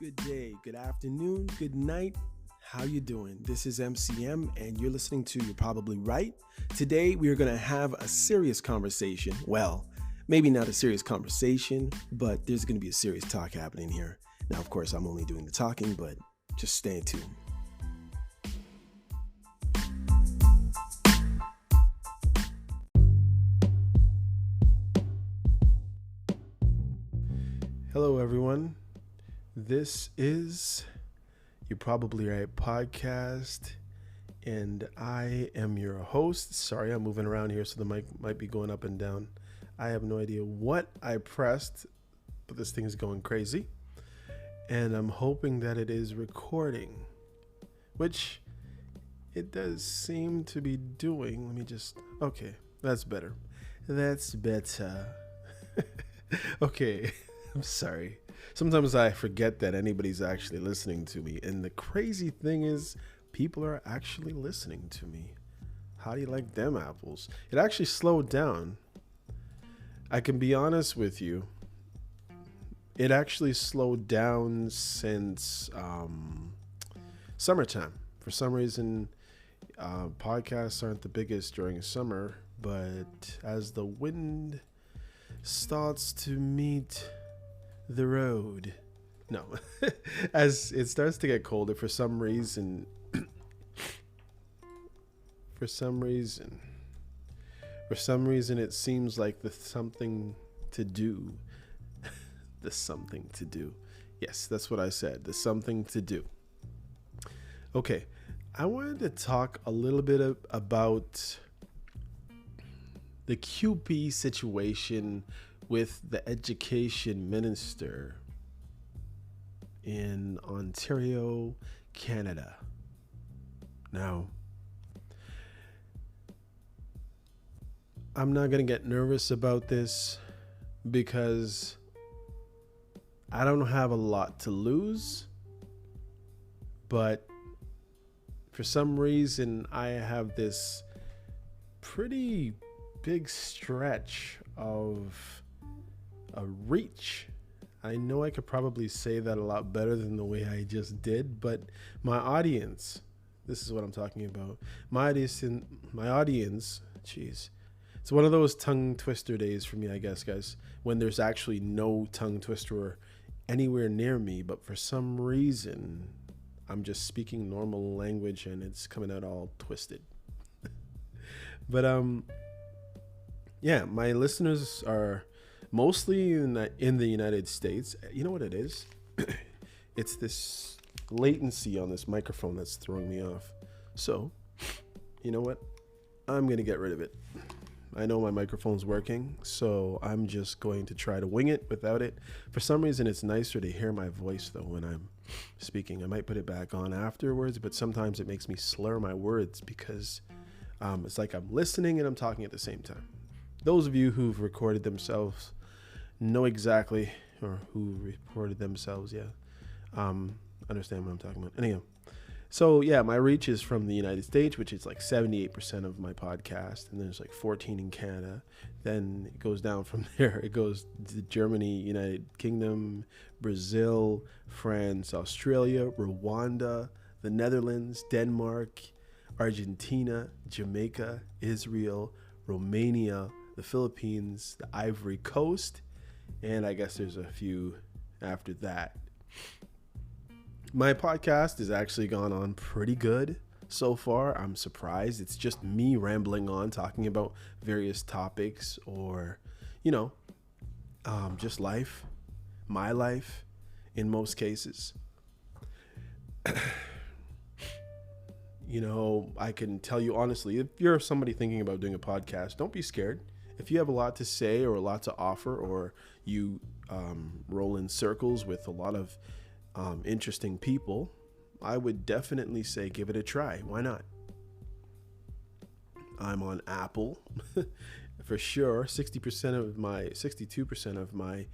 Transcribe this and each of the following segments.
Good day, good afternoon, good night. How you doing? This is MCM and you're listening to You're Probably Right. Today we are going to have a serious conversation. Well, maybe not a serious conversation, but there's going to be a serious talk happening here. Now, of course, I'm only doing the talking, but just stay tuned. Hello, everyone. This is You're Probably Right podcast, and I am your host. Sorry, I'm moving around here, so the mic might be going up and down. I have no idea what I pressed, but this thing is going crazy, and I'm hoping that it is recording, which it does seem to be doing. Okay, that's better. That's better. Okay, I'm sorry. Sometimes I forget that anybody's actually listening to me. And the crazy thing is, people are actually listening to me. How do you like them apples? It actually slowed down. I can be honest with you. It actually slowed down since summertime. For some reason, podcasts aren't the biggest during summer. But as the wind starts to meet the road. No. As it starts to get colder for some reason it seems like the something to do. The something to do. Yes, that's what I said. The something to do. Okay. I wanted to talk a little bit about the kewpie situation with the education minister in Ontario, Canada. Now, I'm not going to get nervous about this because I don't have a lot to lose, but for some reason I have this pretty big stretch of a reach. I know I could probably say that a lot better than the way I just did, but my audience, this is what I'm talking about. My audience, geez. It's one of those tongue twister days for me, I guess, guys, when there's actually no tongue twister anywhere near me, but for some reason, I'm just speaking normal language and it's coming out all twisted. But, yeah, my listeners are mostly in the United States. You know what it is? It's this latency on this microphone that's throwing me off. So, you know what? I'm going to get rid of it. I know my microphone's working, so I'm just going to try to wing it without it. For some reason, it's nicer to hear my voice, though, when I'm speaking. I might put it back on afterwards, but sometimes it makes me slur my words because it's like I'm listening and I'm talking at the same time. Those of you who've recorded themselves know exactly, or who recorded themselves, understand what I'm talking about. Anyhow, so yeah, my reach is from the United States, which is like 78% of my podcast, and then there's like 14 in Canada. Then it goes down from there. It goes to Germany, United Kingdom, Brazil, France, Australia, Rwanda, the Netherlands, Denmark, Argentina, Jamaica, Israel, Romania, the Philippines, the Ivory Coast, and I guess there's a few after that. My podcast has actually gone on pretty good so far. I'm surprised. It's just me rambling on, talking about various topics or, just life, my life in most cases. I can tell you honestly, if you're somebody thinking about doing a podcast, don't be scared. If you have a lot to say or a lot to offer, or you roll in circles with a lot of interesting people, I would definitely say give it a try. Why not? I'm on Apple for sure. 62% of my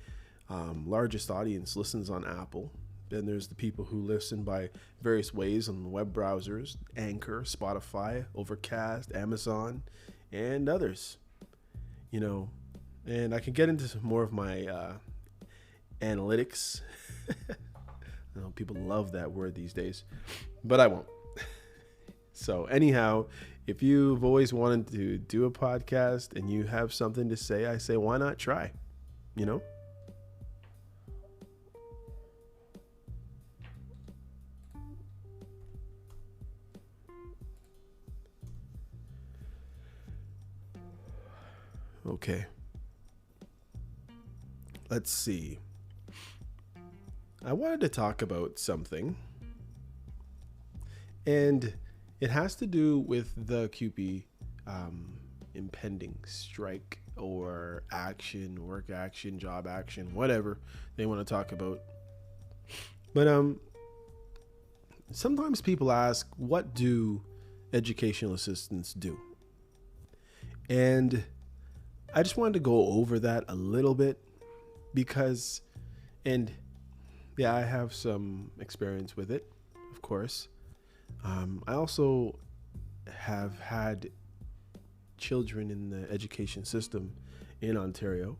largest audience listens on Apple. Then there's the people who listen by various ways on web browsers, Anchor, Spotify, Overcast, Amazon, and others. And I can get into some more of my analytics. I know people love that word these days, but I won't. So anyhow, if you've always wanted to do a podcast and you have something to say, I say, why not try? You know? Okay. Let's see. I wanted to talk about something, and it has to do with the kewpie impending strike or action, work action, job action, whatever they want to talk about. But sometimes people ask, what do educational assistants do? And I just wanted to go over that a little bit because, and yeah, I have some experience with it, of course. I also have had children in the education system in Ontario,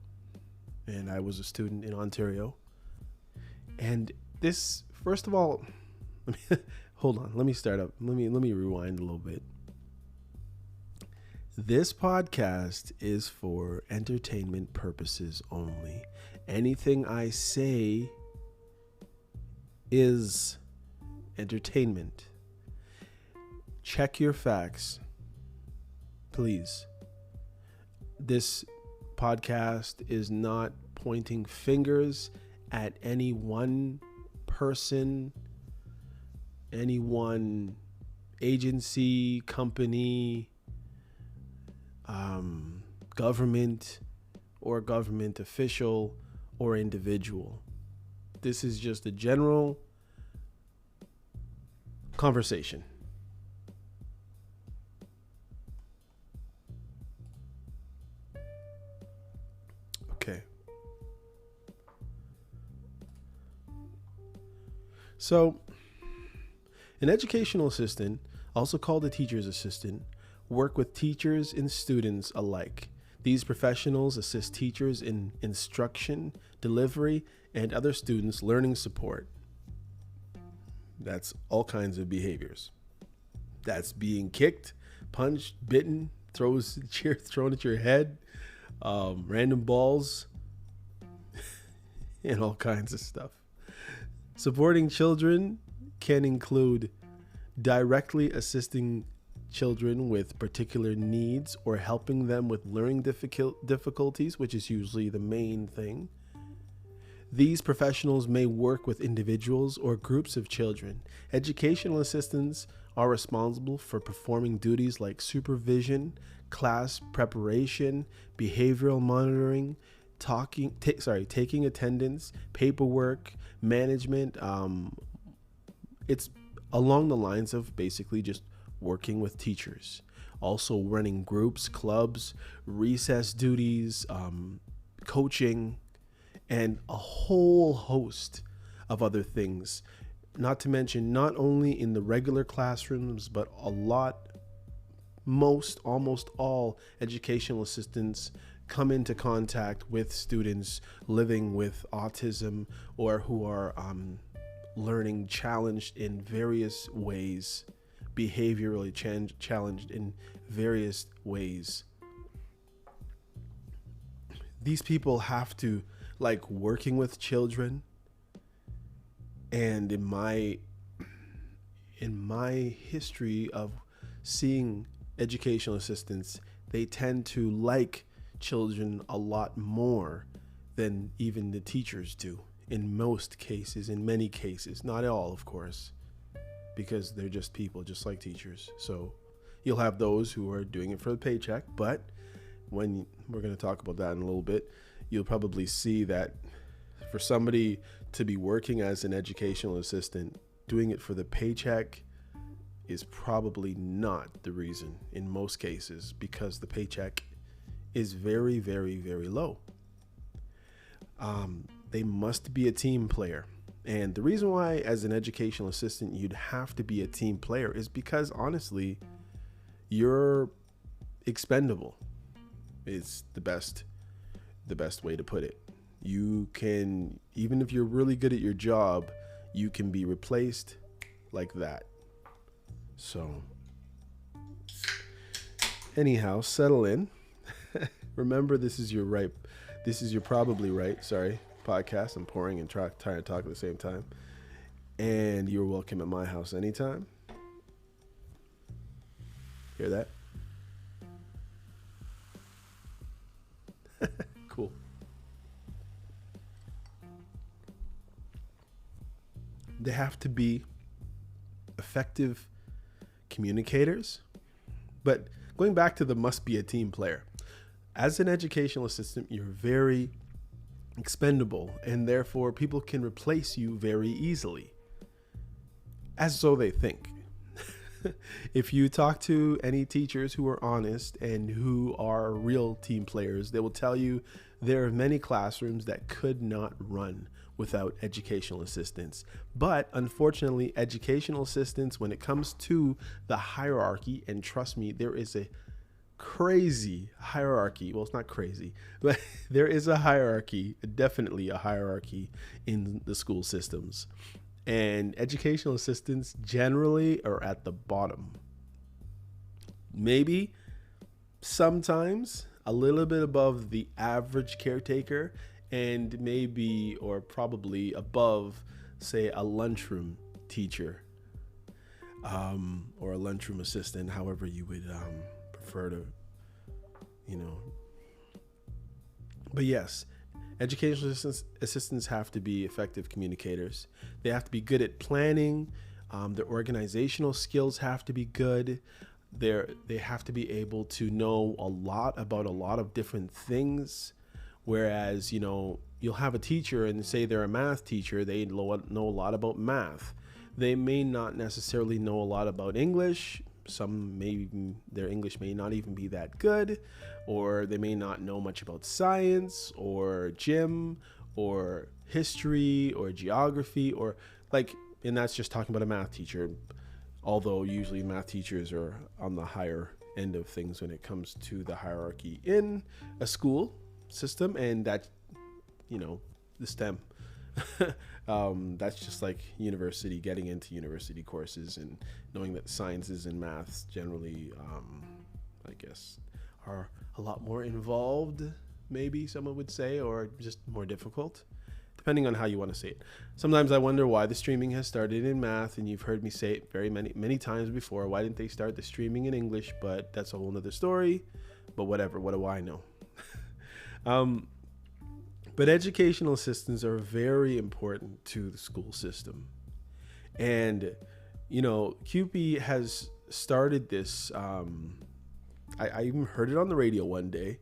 and I was a student in Ontario. And this, first of all, hold on, let me start up. Let me rewind a little bit. This podcast is for entertainment purposes only. Anything I say is entertainment. Check your facts, please. This podcast is not pointing fingers at any one person, any one agency, company, government, or government official or individual. This is just a general conversation. Okay. So, an educational assistant, also called a teacher's assistant, work with teachers and students alike. These professionals assist teachers in instruction, delivery, and other students' learning support. That's all kinds of behaviors. That's being kicked, punched, bitten, thrown at your head, random balls, and all kinds of stuff. Supporting children can include directly assisting children with particular needs or helping them with learning difficulties, which is usually the main thing. These professionals may work with individuals or groups of children. Educational assistants are responsible for performing duties like supervision, class preparation, behavioral monitoring, taking attendance, paperwork, management. It's along the lines of basically just working with teachers. Also running groups, clubs, recess duties, coaching, and a whole host of other things. Not to mention, not only in the regular classrooms, but almost all educational assistants come into contact with students living with autism or who are learning challenged in various ways, behaviorally challenged in various ways. These people have to, like, working with children, and in my history of seeing educational assistants, they tend to like children a lot more than even the teachers do in most cases, in many cases, not all, of course, because they're just people, just like teachers. So you'll have those who are doing it for the paycheck, but when we're going to talk about that in a little bit, you'll probably see that for somebody to be working as an educational assistant, doing it for the paycheck is probably not the reason in most cases, because the paycheck is very, very, very low. They must be a team player. And the reason why, as an educational assistant, you'd have to be a team player is because, honestly, you're expendable. Is the best way to put it. You can, even if you're really good at your job, you can be replaced like that. So anyhow, settle in. Remember, this is your probably right, sorry, podcast. I'm pouring and trying to talk at the same time. And you're welcome at my house anytime. Hear that? Cool. They have to be effective communicators. But going back to the must be a team player, as an educational assistant, you're very expendable, and therefore people can replace you very easily, as so they think. If you talk to any teachers who are honest and who are real team players, they will tell you there are many classrooms that could not run without educational assistance. But unfortunately, educational assistance, when it comes to the hierarchy, and trust me, there is a crazy hierarchy. Well, it's not crazy, but there is a hierarchy, definitely a hierarchy in the school systems. And educational assistants generally are at the bottom. Maybe sometimes a little bit above the average caretaker, and maybe or probably above, say, a lunchroom teacher, or a lunchroom assistant, however you would prefer to, But yes, educational assistants have to be effective communicators. They have to be good at planning. Their organizational skills have to be good. They have to be able to know a lot about a lot of different things. Whereas, you'll have a teacher and say they're a math teacher. They know a lot about math. They may not necessarily know a lot about English. Their English may not even be that good, or they may not know much about science or gym or history or geography and that's just talking about a math teacher. Although usually math teachers are on the higher end of things when it comes to the hierarchy in a school system, and that, the STEM. That's just like university, getting into university courses and knowing that sciences and maths generally, I guess, are a lot more involved, maybe someone would say, or just more difficult, depending on how you want to say it. Sometimes I wonder why the streaming has started in math, and you've heard me say it many times before. Why didn't they start the streaming in English? But that's a whole nother story. But whatever, what do I know? But educational assistants are very important to the school system. And, kewpie has started this. I even heard it on the radio one day,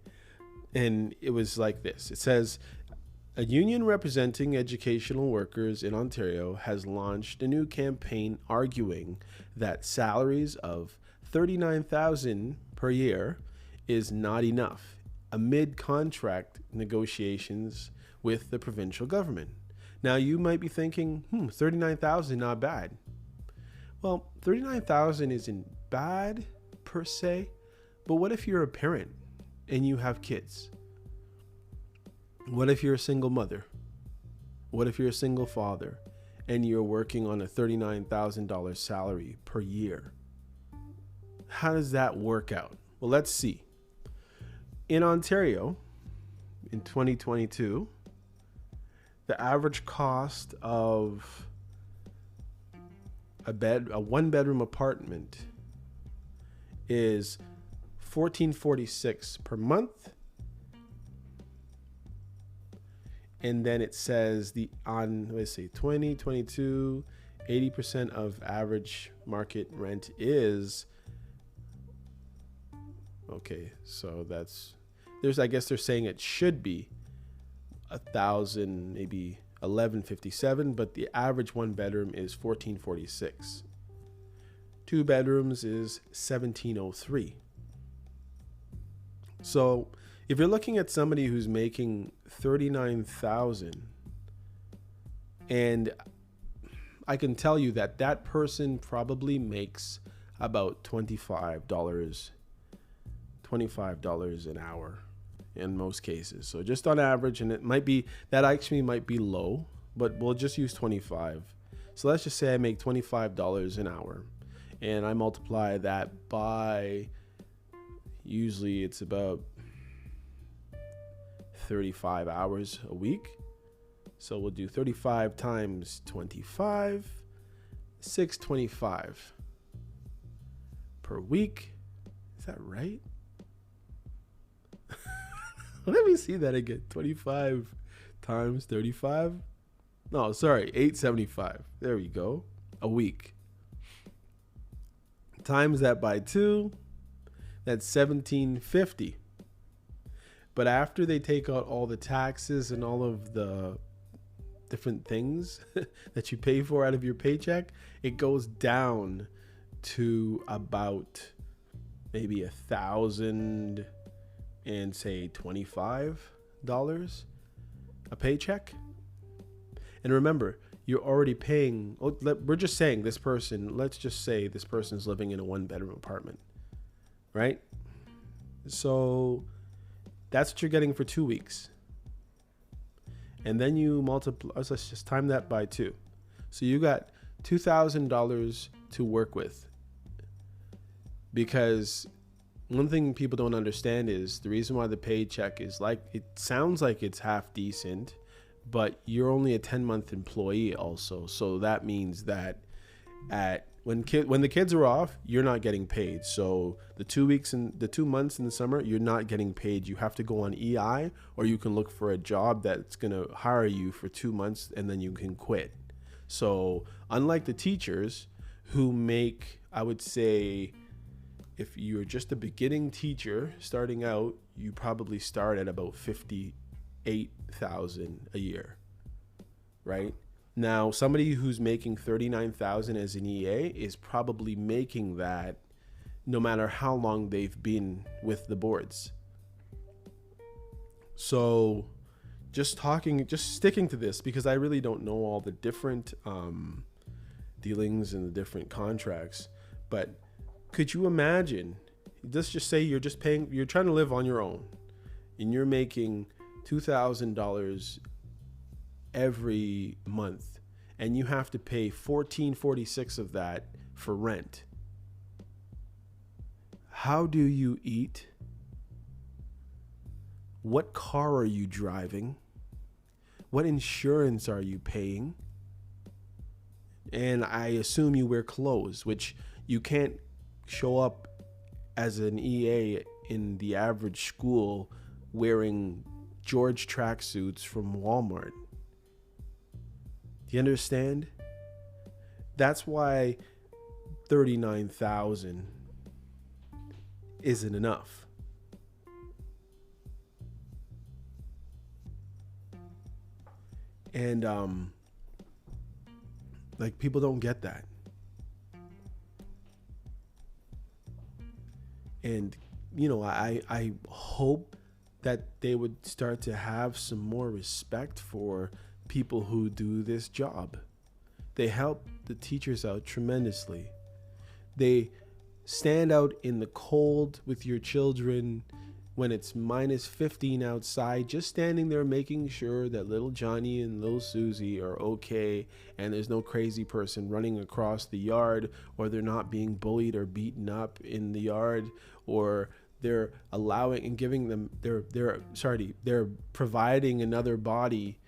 and it was like this. It says, a union representing educational workers in Ontario has launched a new campaign arguing that salaries of $39,000 per year is not enough amid contract negotiations with the provincial government. Now, you might be thinking, $39,000, not bad. Well, $39,000 isn't bad per se, but what if you're a parent and you have kids? What if you're a single mother? What if you're a single father and you're working on a $39,000 salary per year? How does that work out? Well, let's see. In Ontario, in 2022, the average cost of a one-bedroom apartment is $1,446 per month. And then it says 2022, 80% of average market rent is, okay, so I guess they're saying it should be 1,000, maybe 1,157, but the average one bedroom is 1,446. 2 bedrooms is 1,703. So if you're looking at somebody who's making $39,000, and I can tell you that person probably makes about $25 an hour in most cases. So just on average, and that actually might be low, but we'll just use 25 So let's just say I make $25 an hour, and I multiply that by, usually it's about 35 hours a week. So we'll do 35 times 25, 625 per week. Is that right? Let me see that again. 25 times 35. No, sorry, 875. There we go. A week. Times that by 2, that's 1750. But after they take out all the taxes and all of the different things that you pay for out of your paycheck, it goes down to about maybe $1,000 and say $25 a paycheck. And remember, you're already paying. We're just saying this person. Let's just say this person's living in a 1-bedroom apartment, right? So that's what you're getting for 2 weeks. And then you multiply, let's just time that by 2. So you got $2,000 to work with. Because one thing people don't understand is the reason why the paycheck is like, it sounds like it's half decent, but you're only a 10-month employee also. So that means that when the kids are off, you're not getting paid. So the 2 weeks and the 2 months in the summer, you're not getting paid. You have to go on EI, or you can look for a job that's going to hire you for 2 months and then you can quit. So unlike the teachers who make, I would say, if you're just a beginning teacher starting out, you probably start at about $58,000 a year, right? Now, somebody who's making $39,000 as an EA is probably making that no matter how long they've been with the boards. So just sticking to this, because I really don't know all the different dealings and the different contracts, but could you imagine, let's just say you're trying to live on your own and you're making $2,000 every month, and you have to pay $1,446 of that for rent. How do you eat? What car are you driving? What insurance are you paying? And I assume you wear clothes, which you can't show up as an EA in the average school wearing George tracksuits from Walmart. Do you understand? That's why 39,000 isn't enough. And like, people don't get that. And I hope that they would start to have some more respect for people who do this job. They help the teachers out tremendously. They stand out in the cold with your children when it's minus 15 outside, just standing there making sure that little Johnny and little Susie are okay and there's no crazy person running across the yard, or they're not being bullied or beaten up in the yard, or they're allowing and giving them they're providing another body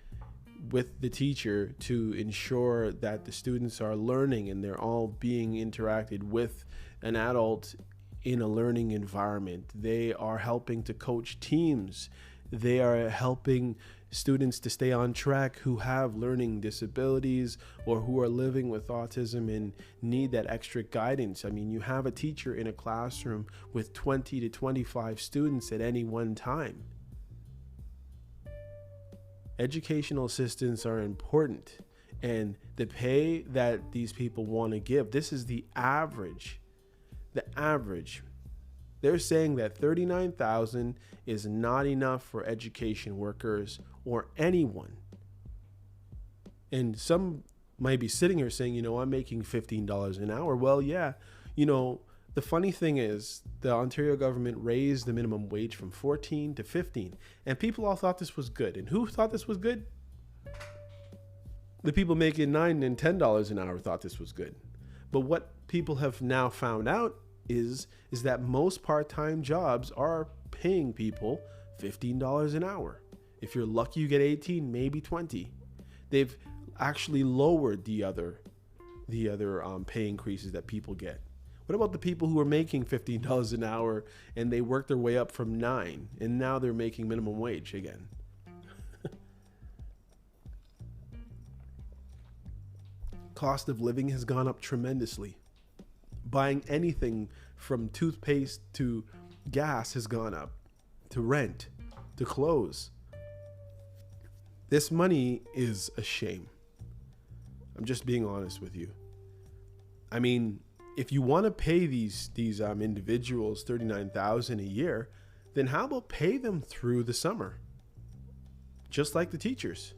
with the teacher to ensure that the students are learning and they're all being interacted with an adult in a learning environment. They are helping to coach teams. They are helping students to stay on track who have learning disabilities or who are living with autism and need that extra guidance. I mean, you have a teacher in a classroom with 20 to 25 students at any one time. Educational assistants are important, and the pay that these people want to give, this is the average. They're saying that 39,000 is not enough for education workers or anyone. And some might be sitting here saying, I'm making $15 an hour. Well, yeah, the funny thing is the Ontario government raised the minimum wage from 14 to 15, and people all thought this was good. And who thought this was good? The people making $9 and $10 an hour thought this was good. But what people have now found out is that most part-time jobs are paying people $15 an hour. If you're lucky, you get 18, maybe 20. They've actually lowered the other pay increases that people get. What about the people who are making $15 an hour and they work their way up from 9 and now they're making minimum wage again? Cost of living has gone up tremendously. Buying anything from toothpaste to gas has gone up, to rent, to clothes. This money is a shame. I'm just being honest with you. I mean, if you want to pay these individuals $39,000 a year, then how about pay them through the summer, just like the teachers?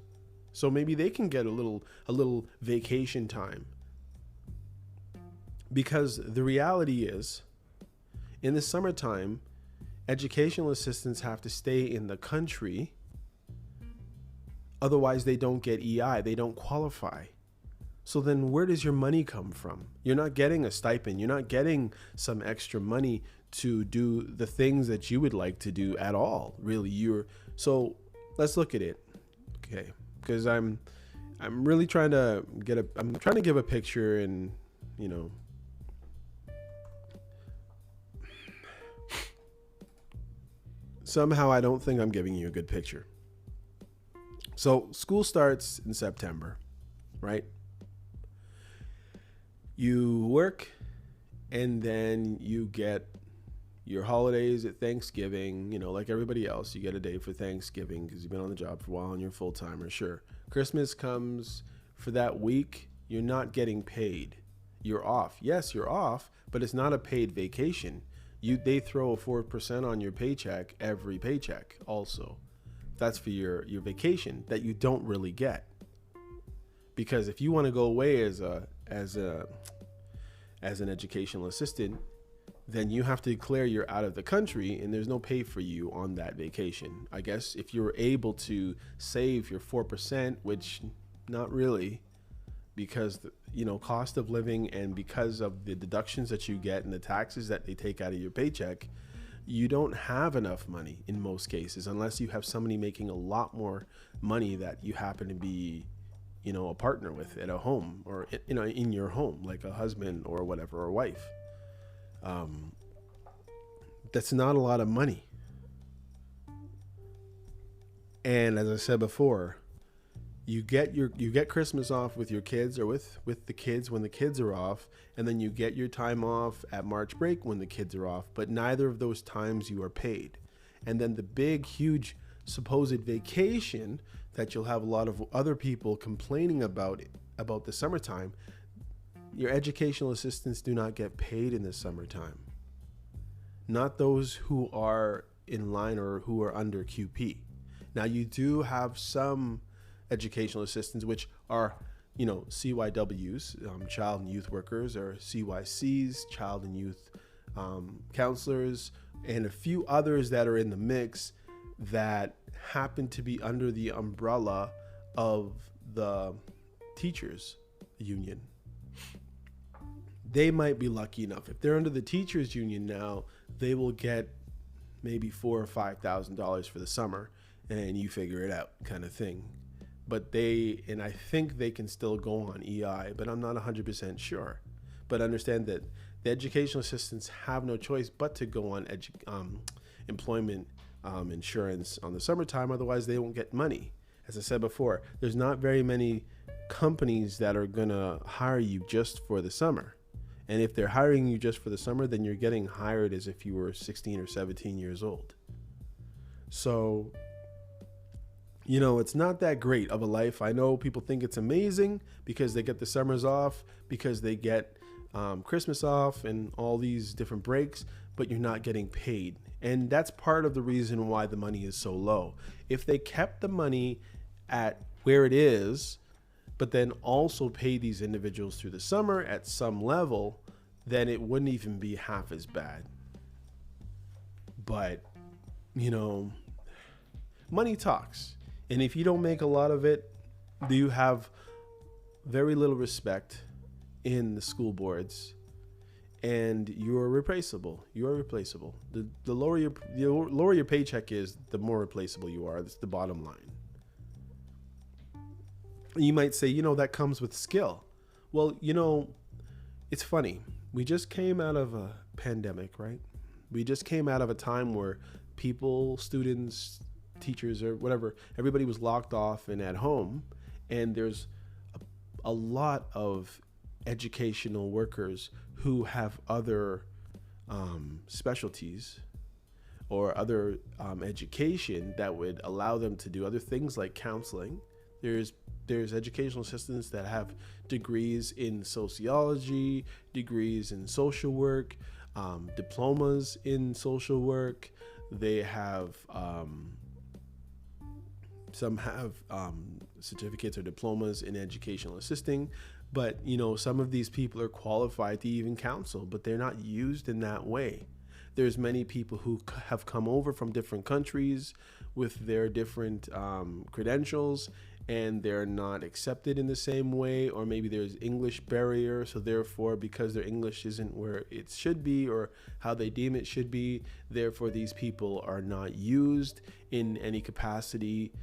So maybe they can get a little vacation time. Because the reality is, in the summertime, educational assistants have to stay in the country. Otherwise, they don't get EI. They don't qualify. So then where does your money come from? You're not getting a stipend. You're not getting some extra money to do the things that you would like to do at all, really. So let's look at it. Okay. Because I'm really trying to give a picture, and somehow I don't think I'm giving you a good picture. So school starts in September, right? You work, and then you get your holidays at Thanksgiving, like everybody else. You get a day for Thanksgiving because you've been on the job for a while and you're full timer. Sure. Christmas comes for that week. You're not getting paid. You're off. Yes, you're off, but it's not a paid vacation. They throw a 4% on your paycheck every paycheck also. That's for your vacation that you don't really get. Because if you want to go away as an educational assistant, then you have to declare you're out of the country and there's no pay for you on that vacation. I guess if you're able to save your 4%, which not really, because cost of living and because of the deductions that you get and the taxes that they take out of your paycheck, you don't have enough money in most cases, unless you have somebody making a lot more money that you happen to be a partner with at a home, or in your home, like a husband or whatever, or wife. That's not a lot of money. And as I said before, you get Christmas off with your kids, or with the kids when the kids are off, and then you get your time off at March break when the kids are off, but neither of those times you are paid. And then the big, huge supposed vacation that you'll have a lot of other people complaining about the summertime, your educational assistants do not get paid in the summertime. Not those who are in line or who are under QP. Now, you do have some educational assistants, which are, CYWs, child and youth workers, or CYCs, child and youth counselors, and a few others that are in the mix that happen to be under the umbrella of the teachers union. They might be lucky enough. If they're under the teachers union now, they will get maybe $4,000 or $5,000 for the summer, and you figure it out, kind of thing. But I think they can still go on EI, but I'm not 100% sure. But understand that the educational assistants have no choice but to go on employment insurance on the summertime, otherwise they won't get money. As I said before, there's not very many companies that are gonna hire you just for the summer. And if they're hiring you just for the summer, then you're getting hired as if you were 16 or 17 years old. So, it's not that great of a life. I know people think it's amazing because they get the summers off, because they get Christmas off and all these different breaks, but you're not getting paid. And that's part of the reason why the money is so low. If they kept the money at where it is, but then also pay these individuals through the summer at some level, then it wouldn't even be half as bad. But, money talks. And if you don't make a lot of it, do you have very little respect in the school boards, and you're replaceable. You are replaceable. The lower your paycheck is, the more replaceable you are. That's the bottom line. You might say, that comes with skill. Well, it's funny. We just came out of a pandemic, right? We just came out of a time where people, students, teachers, or whatever, everybody was locked off and at home. And there's a lot of educational workers who have other specialties or other education that would allow them to do other things like counseling. There's educational assistants that have degrees in sociology, degrees in social work, diplomas in social work. They have some have certificates or diplomas in educational assisting, but some of these people are qualified to even counsel, but they're not used in that way. There's many people who have come over from different countries with their different credentials, and they're not accepted in the same way, or maybe there's English barrier, so therefore because their English isn't where it should be or how they deem it should be, therefore these people are not used in any capacity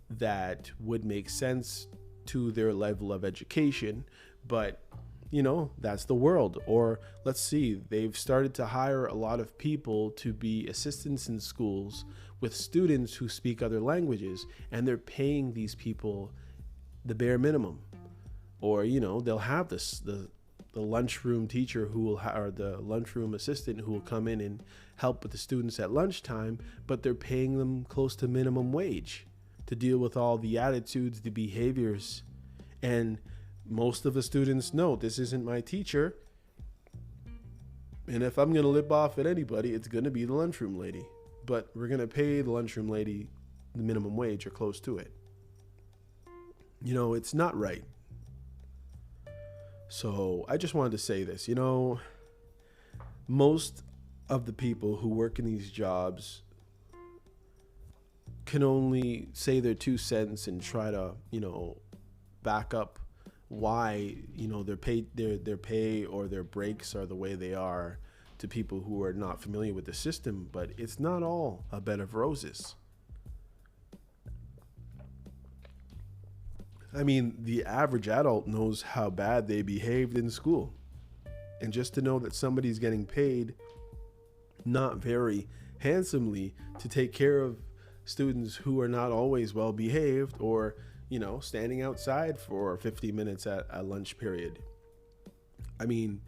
that would make sense to their level of education. But that's the world. Or let's see, they've started to hire a lot of people to be assistants in schools with students who speak other languages, and they're paying these people the bare minimum. Or they'll have the lunchroom teacher who will or the lunchroom assistant who will come in and help with the students at lunchtime, but they're paying them close to minimum wage to deal with all the attitudes, the behaviors. And most of the students know, this isn't my teacher, and if I'm going to lip off at anybody, it's going to be the lunchroom lady. But we're going to pay the lunchroom lady the minimum wage or close to it. It's not right. So I just wanted to say this. Most of the people who work in these jobs can only say their 2 cents and try to, back up why, their pay or their breaks are the way they are to people who are not familiar with the system. But it's not all a bed of roses. I mean, the average adult knows how bad they behaved in school. And just to know that somebody's getting paid not very handsomely to take care of students who are not always well behaved, or standing outside for 50 minutes at a lunch period. I mean,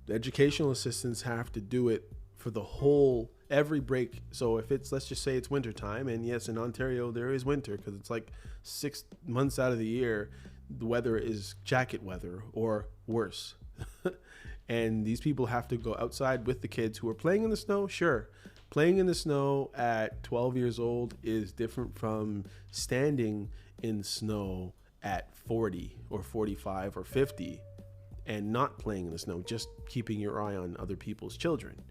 the educational assistants have to do it for every break. So if let's just say it's winter time, and yes, in Ontario there is winter because it's like 6 months out of the year the weather is jacket weather or worse. And these people have to go outside with the kids who are playing in the snow. Sure, playing in the snow at 12 years old is different from standing in snow at 40 or 45 or 50 and not playing in the snow, just keeping your eye on other people's children.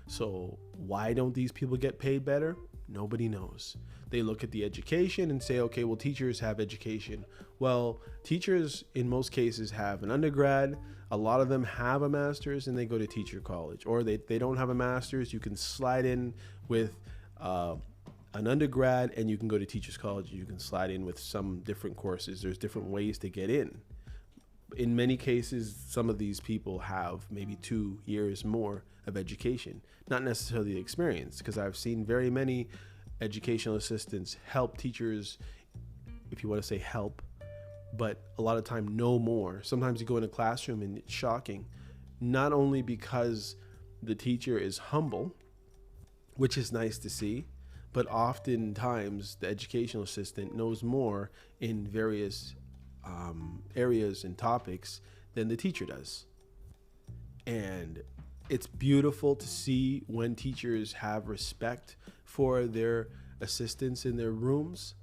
So why don't these people get paid better? Nobody knows. They look at the education and say, okay, well, teachers have education. Well, teachers in most cases have an undergrad. A lot of them have a master's and they go to teacher college. Or they don't have a master's. You can slide in with an undergrad and you can go to teacher's college. You can slide in with some different courses. There's different ways to get in. In many cases, some of these people have maybe 2 years more of education, not necessarily experience, because I've seen very many educational assistants help teachers, if you want to say help, but a lot of time know more. Sometimes you go in a classroom and it's shocking, not only because the teacher is humble, which is nice to see, but oftentimes the educational assistant knows more in various areas and topics than the teacher does. And it's beautiful to see when teachers have respect for their assistants in their rooms,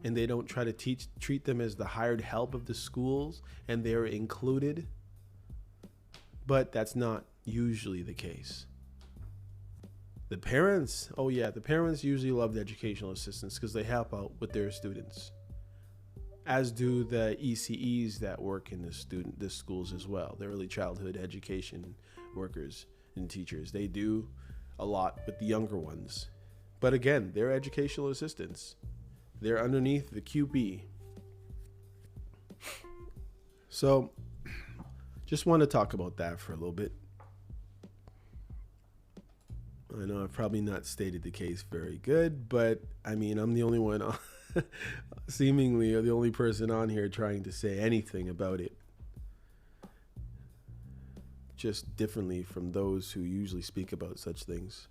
and they don't try to treat them as the hired help of the schools and they're included. But that's not usually the case. The parents, the parents usually love the educational assistants because they help out with their students. as do the ECEs that work in the schools as well. The early childhood education workers and teachers. They do a lot with the younger ones. But again, they're educational assistants. They're underneath the kewpie. So just want to talk about that for a little bit. I know I've probably not stated the case very good, but I mean, I'm the only one, seemingly the only person on here trying to say anything about it. Just differently from those who usually speak about such things.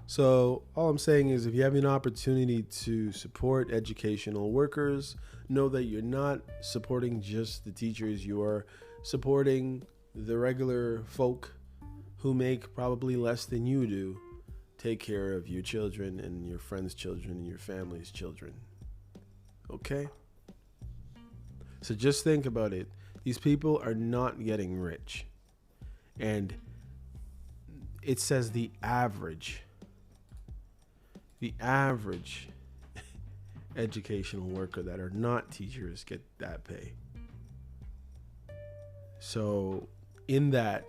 So all I'm saying is if you have an opportunity to support educational workers, know that you're not supporting just the teachers, you are supporting the regular folk who make probably less than you do take care of your children and your friends' children and your family's children. Okay? So just think about it. These people are not getting rich. And it says the average educational worker that are not teachers get that pay. So in that,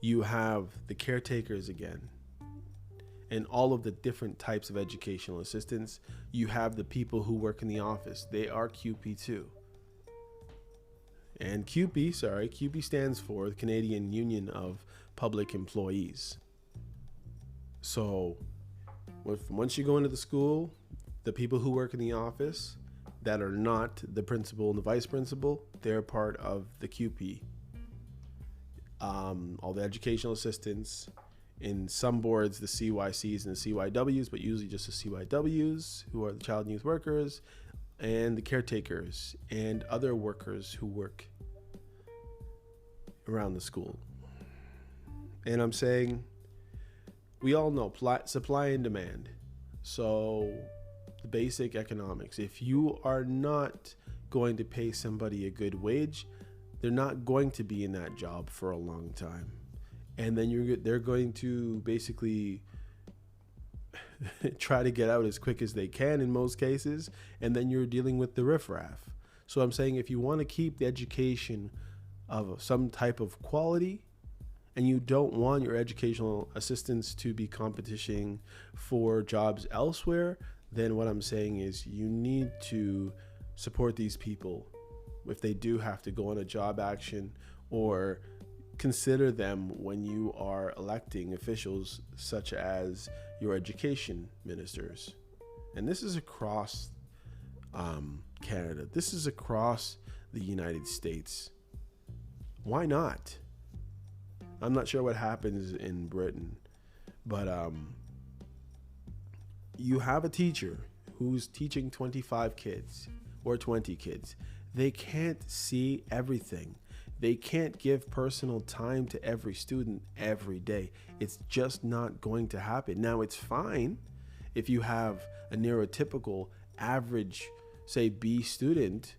you have the caretakers again, and all of the different types of educational assistants. You have the people who work in the office. They are kewpie too. And kewpie stands for the Canadian Union of Public Employees. So once you go into the school, the people who work in the office that are not the principal and the vice principal, they're part of the kewpie. All the educational assistants, in some boards, the CYCs and the CYWs, but usually just the CYWs, who are the child and youth workers, and the caretakers and other workers who work around the school. And I'm saying, we all know supply and demand. So the basic economics, if you are not going to pay somebody a good wage, they're not going to be in that job for a long time. And then they're going to basically try to get out as quick as they can in most cases, and then you're dealing with the riffraff. So I'm saying if you want to keep the education of some type of quality, and you don't want your educational assistants to be competition for jobs elsewhere, then what I'm saying is you need to support these people if they do have to go on a job action, or consider them when you are electing officials such as your education ministers. And this is across Canada. This is across the United States. Why not? I'm not sure what happens in Britain, but you have a teacher who's teaching 25 kids or 20 kids. They can't see everything. They can't give personal time to every student every day. It's just not going to happen. Now, it's fine if you have a neurotypical average, say, B student,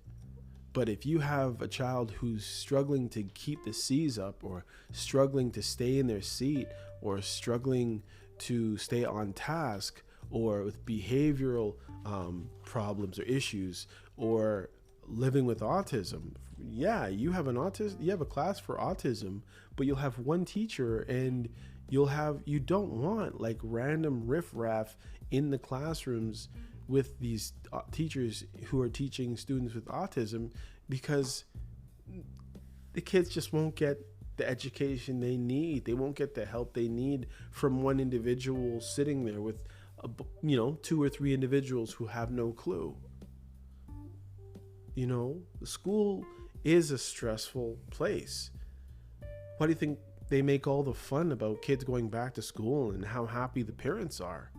but if you have a child who's struggling to keep the C's up, or struggling to stay in their seat, or struggling to stay on task, or with behavioral problems or issues, or living with autism, yeah, you have a class for autism, but you'll have one teacher, and you don't want like random riffraff in the classrooms with these teachers who are teaching students with autism, because the kids just won't get the education they need. They won't get the help they need from one individual sitting there with, 2 or 3 individuals who have no clue. The school is a stressful place. Why do you think they make all the fun about kids going back to school and how happy the parents are?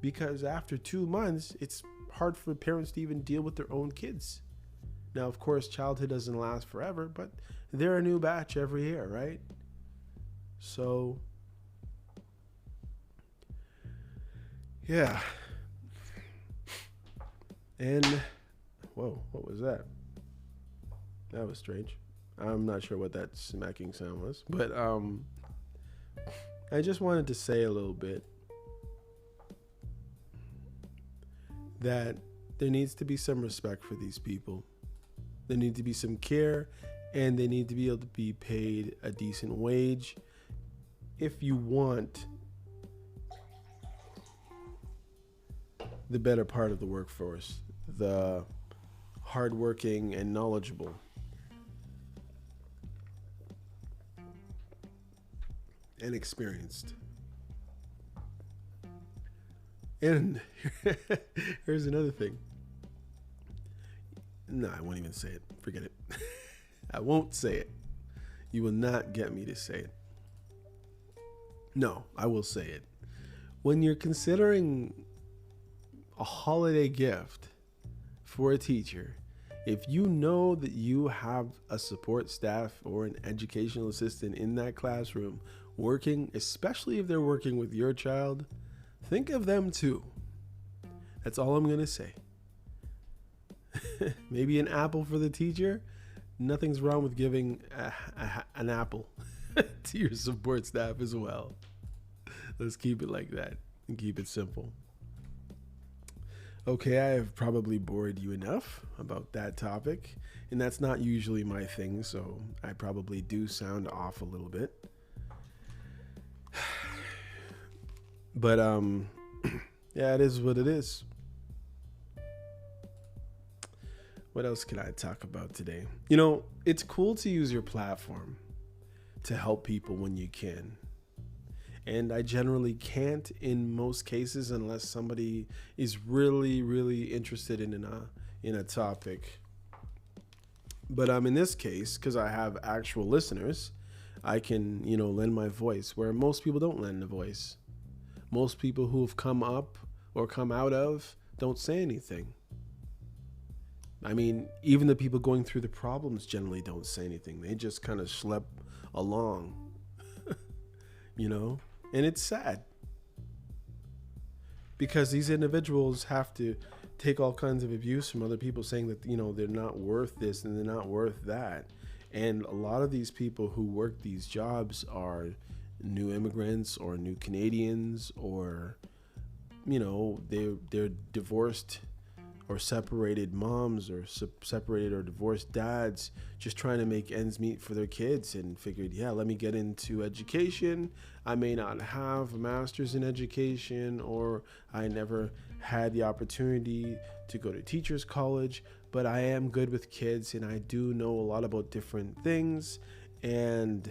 Because after 2 months, it's hard for parents to even deal with their own kids. Now, of course, childhood doesn't last forever, but they're a new batch every year, right? So, yeah. And, whoa, what was that? That was strange. I'm not sure what that smacking sound was, but I just wanted to say a little bit that there needs to be some respect for these people. There needs to be some care, and they need to be able to be paid a decent wage if you want the better part of the workforce, the hardworking and knowledgeable. And experienced. And here's another thing. No, I won't even say it. Forget it. I won't say it. You will not get me to say it. No, I will say it. When you're considering a holiday gift for a teacher, if you know that you have a support staff or an educational assistant in that classroom working, especially if they're working with your child, think of them too. That's all I'm going to say. Maybe an apple for the teacher. Nothing's wrong with giving an apple to your support staff as well. Let's keep it like that and keep it simple. Okay, I have probably bored you enough about that topic, and that's not usually my thing, so I probably do sound off a little bit. But yeah, it is what it is. What else can I talk about today? You know, it's cool to use your platform to help people when you can. And I generally can't in most cases unless somebody is really, really interested in a topic. But in this case, because I have actual listeners, I can, lend my voice where most people don't lend a voice. Most people who have come up or come out of don't say anything. I mean, even the people going through the problems generally don't say anything. They just kind of schlep along, and it's sad because these individuals have to take all kinds of abuse from other people saying that, they're not worth this and they're not worth that. And a lot of these people who work these jobs are new immigrants or new Canadians or, they're divorced or separated moms or separated or divorced dads just trying to make ends meet for their kids and figured, let me get into education. I may not have a master's in education or I never had the opportunity to go to teachers college, but I am good with kids and I do know a lot about different things. And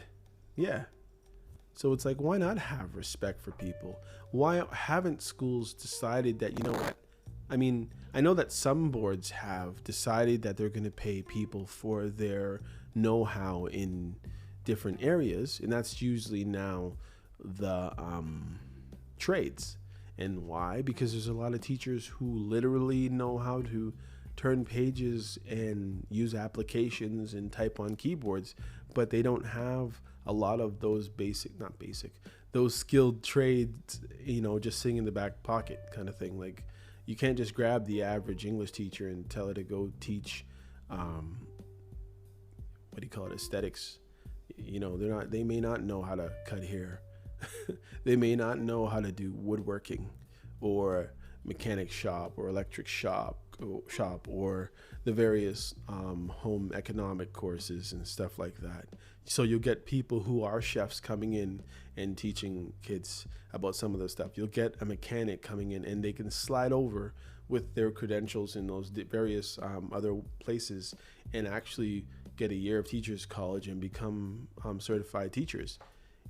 so it's like, why not have respect for people? Why haven't schools decided that, I mean, I know that some boards have decided that they're going to pay people for their know-how in different areas, and that's usually now the trades. And why? Because there's a lot of teachers who literally know how to turn pages and use applications and type on keyboards, but they don't have a lot of those those skilled trades, just sitting in the back pocket kind of thing. Like, you can't just grab the average English teacher and tell her to go teach, aesthetics. They may not know how to cut hair. They may not know how to do woodworking or mechanic shop or electric shop or the various home economic courses and stuff like that. So you'll get people who are chefs coming in and teaching kids about some of the stuff. You'll get a mechanic coming in and they can slide over with their credentials in those various other places and actually get a year of teachers college and become certified teachers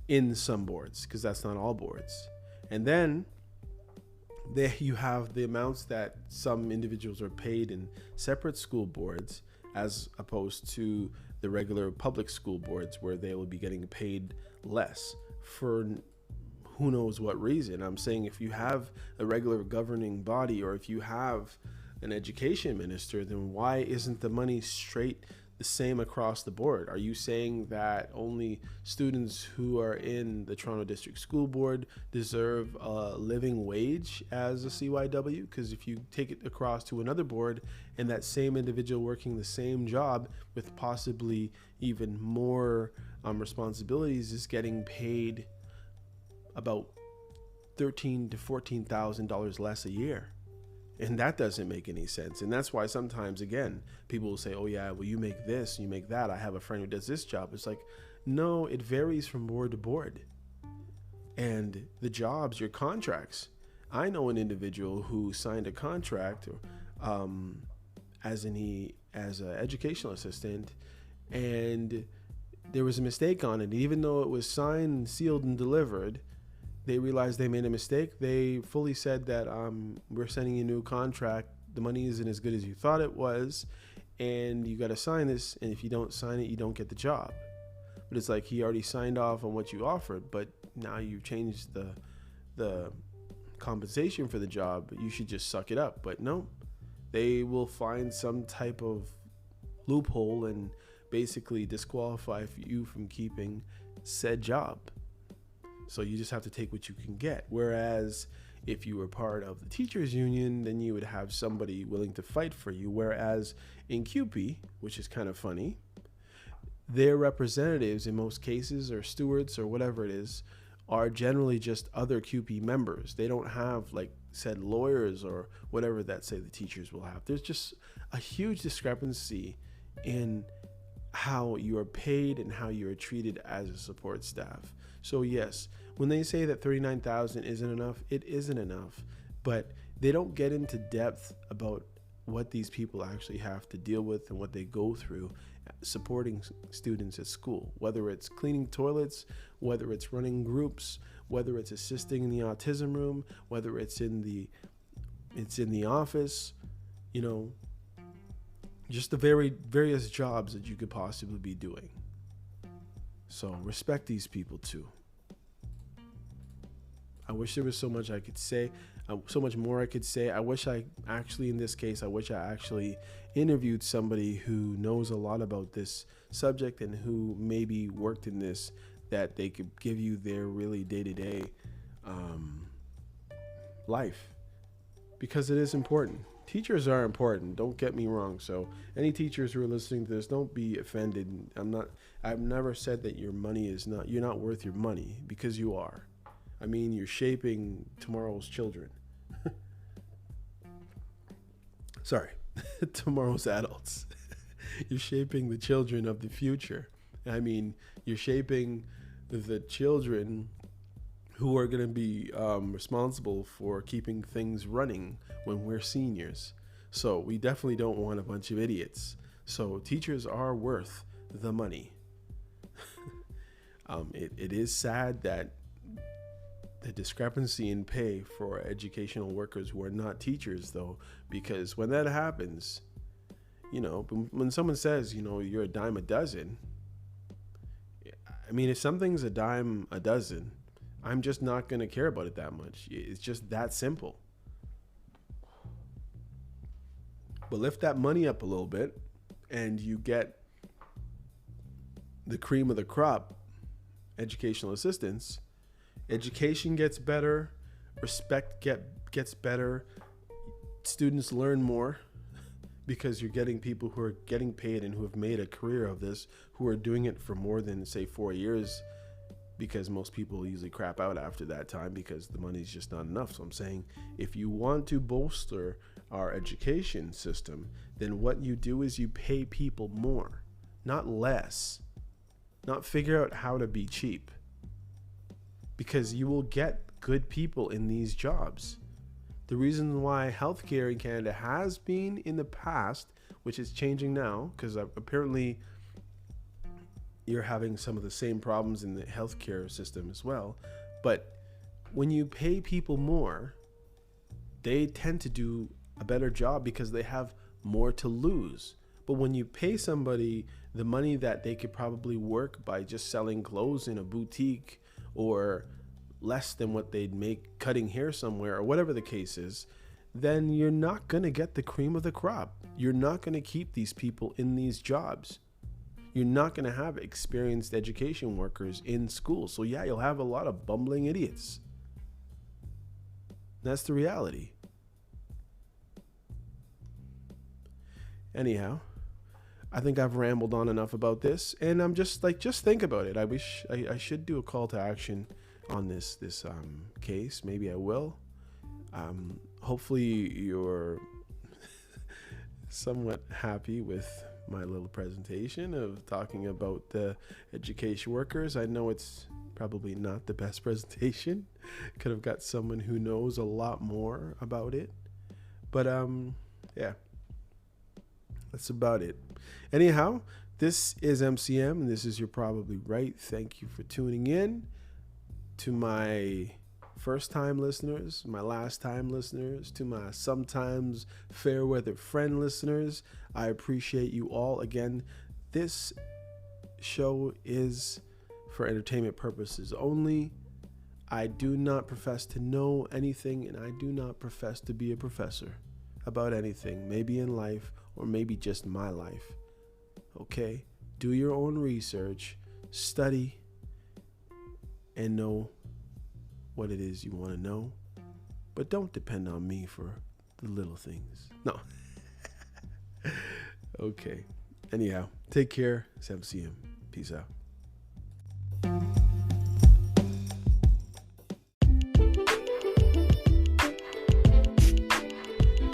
in some boards, because that's not all boards. And then there you have the amounts that some individuals are paid in separate school boards as opposed to the regular public school boards where they will be getting paid less for who knows what reason. I'm saying if you have a regular governing body or if you have an education minister, then why isn't the money straight the same across the board? Are you saying that only students who are in the Toronto District School Board deserve a living wage as a CYW? Because if you take it across to another board and that same individual working the same job with possibly even more responsibilities is getting paid about $13,000 to $14,000 less a year. And that doesn't make any sense. And that's why sometimes, again, people will say, oh, yeah, well, you make this, you make that. I have a friend who does this job. It's like, no, it varies from board to board. And the jobs, your contracts. I know an individual who signed a contract as an educational assistant, and there was a mistake on it. Even though it was signed, sealed, and delivered, they realized they made a mistake. They fully said that we're sending you a new contract. The money isn't as good as you thought it was, and you got to sign this. And if you don't sign it, you don't get the job. But it's like he already signed off on what you offered, but now you've changed the compensation for the job. You should just suck it up. But no, they will find some type of loophole and basically disqualify you from keeping said job. So you just have to take what you can get. Whereas if you were part of the teachers union, then you would have somebody willing to fight for you. Whereas in kewpie, which is kind of funny, their representatives in most cases, or stewards or whatever it is, are generally just other kewpie members. They don't have, like, said lawyers or whatever that say the teachers will have. There's just a huge discrepancy in how you are paid and how you are treated as a support staff. So yes, when they say that $39,000 isn't enough, it isn't enough, but they don't get into depth about what these people actually have to deal with and what they go through supporting students at school, whether it's cleaning toilets, whether it's running groups, whether it's assisting in the autism room, whether it's in the office, just the various jobs that you could possibly be doing. So respect these people too. I wish there was so much I could say, so much more I could say. I wish I actually interviewed somebody who knows a lot about this subject and who maybe worked in this, that they could give you their really day-to-day life, because it is important. Teachers are important, don't get me wrong. So any teachers who are listening to this, don't be offended. I've never said that you're not worth your money, because you are. I mean, you're shaping tomorrow's children. Sorry, tomorrow's adults. You're shaping the children of the future. I mean, you're shaping the children who are going to be responsible for keeping things running when we're seniors. So we definitely don't want a bunch of idiots. So teachers are worth the money. It is sad that the discrepancy in pay for educational workers who are not teachers, though, because when that happens, when someone says, you're a dime a dozen, I mean, if something's a dime a dozen, I'm just not going to care about it that much. It's just that simple. But lift that money up a little bit and you get the cream of the crop, educational assistants. Education gets better, respect gets better, students learn more, because you're getting people who are getting paid and who have made a career of this, who are doing it for more than, say, 4 years, because most people usually crap out after that time because the money's just not enough. So I'm saying, if you want to bolster our education system, then what you do is you pay people more, not less. Not figure out how to be cheap, because you will get good people in these jobs. The reason why healthcare in Canada has been in the past, which is changing now, because apparently you're having some of the same problems in the healthcare system as well. But when you pay people more, they tend to do a better job because they have more to lose. But when you pay somebody the money that they could probably work by just selling clothes in a boutique, or less than what they'd make cutting hair somewhere, or whatever the case is, then you're not going to get the cream of the crop. You're not going to keep these people in these jobs. You're not going to have experienced education workers in school. So yeah, you'll have a lot of bumbling idiots. That's the reality. Anyhow, I think I've rambled on enough about this, and I'm just think about it. I wish I should do a call to action on this case. Maybe I will. Hopefully you're somewhat happy with my little presentation of talking about the education workers. I know it's probably not the best presentation. Could have got someone who knows a lot more about it. But yeah, that's about it. Anyhow, this is MCM, and this is You're Probably Right. Thank you for tuning in. To my first-time listeners, my last-time listeners, to my sometimes fair-weather friend listeners, I appreciate you all. Again, this show is for entertainment purposes only. I do not profess to know anything, and I do not profess to be a professor about anything, maybe in life or maybe just my life. Okay? Do your own research, study, and know what it is you want to know. But don't depend on me for the little things. No. Okay. Anyhow, take care. It's MCM. Peace out.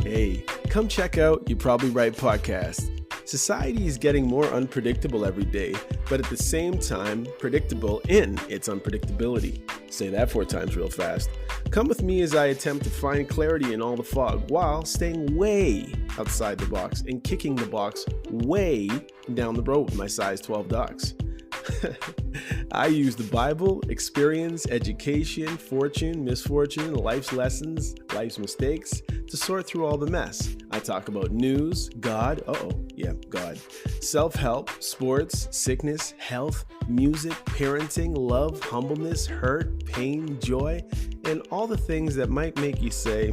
Hey, come check out You Probably Right podcast. Society is getting more unpredictable every day, but at the same time, predictable in its unpredictability. Say that 4 times real fast. Come with me as I attempt to find clarity in all the fog while staying way outside the box and kicking the box way down the road with my size 12 docs. I use the Bible, experience, education, fortune, misfortune, life's lessons, life's mistakes to sort through all the mess. I talk about news, God, God, self-help, sports, sickness, health, music, parenting, love, humbleness, hurt, pain, joy, and all the things that might make you say,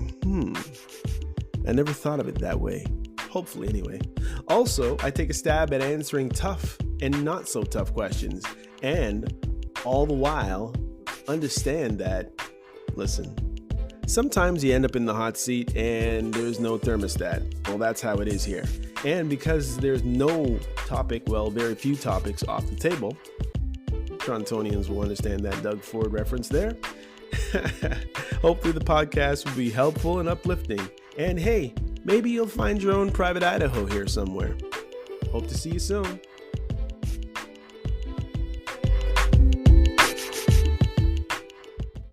I never thought of it that way. Hopefully, anyway. Also, I take a stab at answering tough and not so tough questions, and all the while understand that, listen, sometimes you end up in the hot seat and there's no thermostat. Well, that's how it is here. And because there's no topic, very few topics off the table, Torontonians will understand that Doug Ford reference there. Hopefully the podcast will be helpful and uplifting. And hey, maybe you'll find your own private Idaho here somewhere. Hope to see you soon.